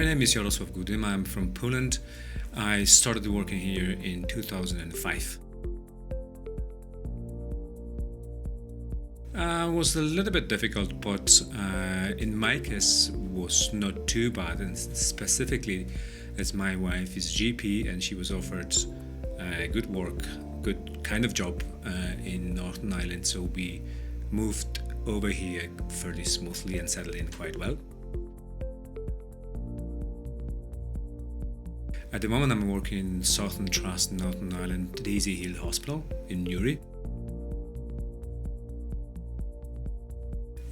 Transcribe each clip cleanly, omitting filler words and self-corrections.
name is Gudyma. I'm from Poland. I started working here in 2005. It was a little bit difficult, but in my case was not too bad, and specifically as my wife is GP and she was offered good work, good kind of job in Northern Ireland, so we moved over here fairly smoothly and settled in quite well. At the moment I'm working in Southern Trust in Northern Ireland, Daisy Hill Hospital in Newry.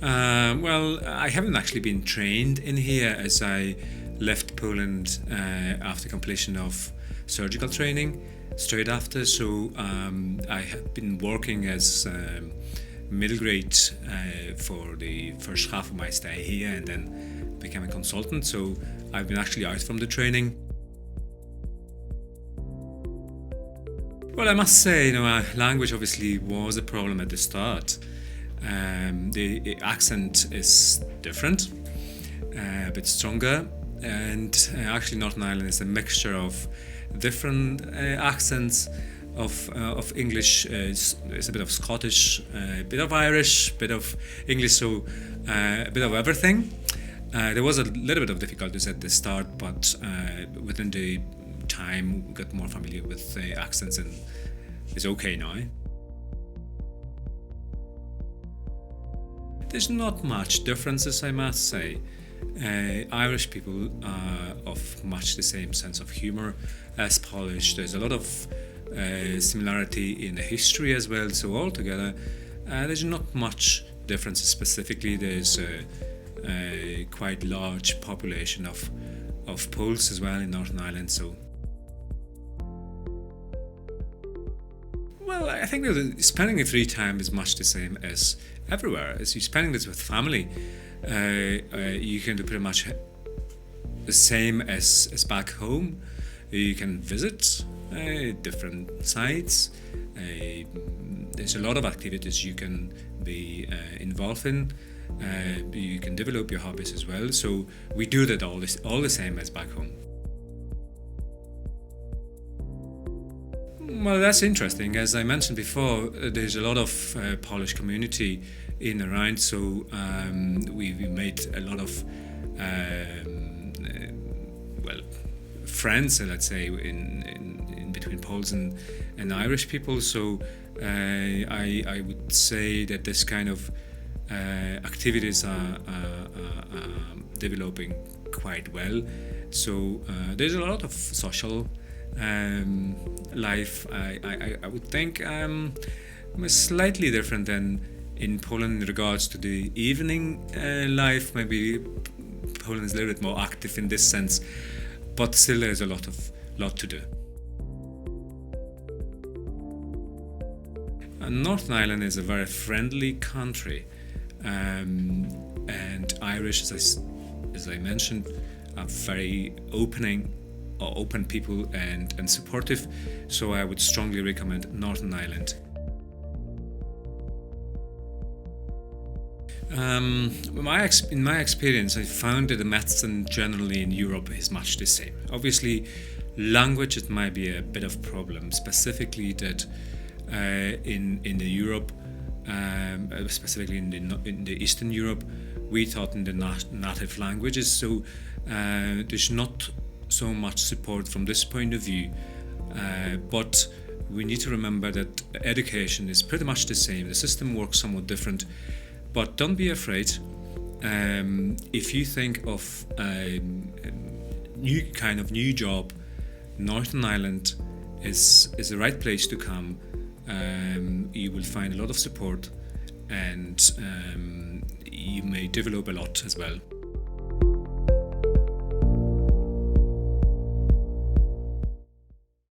Well, I haven't actually been trained in here, as I left Poland after completion of surgical training straight after, so I have been working as middle grade for the first half of my stay here, and then became a consultant, so I've been actually out from the training. Well, I must say, language obviously was a problem at the start. The accent is different, a bit stronger, and actually Northern Ireland is a mixture of different accents of English. It's a bit of Scottish, a bit of Irish, a bit of English, so a bit of everything. There was a little bit of difficulties at the start, but within the time got more familiar with the accents and it's okay now. There's not much differences, I must say. Irish people are of much the same sense of humor as Polish. There's a lot of similarity in the history as well, so altogether there's not much differences. Specifically, there's a quite large population of Poles as well in Northern Ireland, so well, I think that spending the free time is much the same as everywhere. As you're spending this with family, you can do pretty much the same as back home. You can visit different sites. There's a lot of activities you can be involved in. You can develop your hobbies as well. So we do that all the same as back home. Well, that's interesting. As I mentioned before, there's a lot of Polish community in and around, so we made a lot of friends, let's say, in between Poles and Irish people. So I would say that this kind of activities are developing quite well. So there's a lot of social life. I would think slightly different than in Poland in regards to the evening life. Maybe Poland is a little bit more active in this sense, but still there's a lot to do. Northern Ireland is a very friendly country, and Irish, as I mentioned, are very open people and supportive, so I would strongly recommend Northern Ireland. In my experience, I found that the medicine generally in Europe is much the same. Obviously, language, it might be a bit of problem, specifically that in the Europe, specifically in the Eastern Europe, we taught in the native languages, so there's not so much support from this point of view, but we need to remember that education is pretty much the same. The system works somewhat different, but don't be afraid. If you think of a new job, Northern Ireland is the right place to come. You will find a lot of support, and you may develop a lot as well.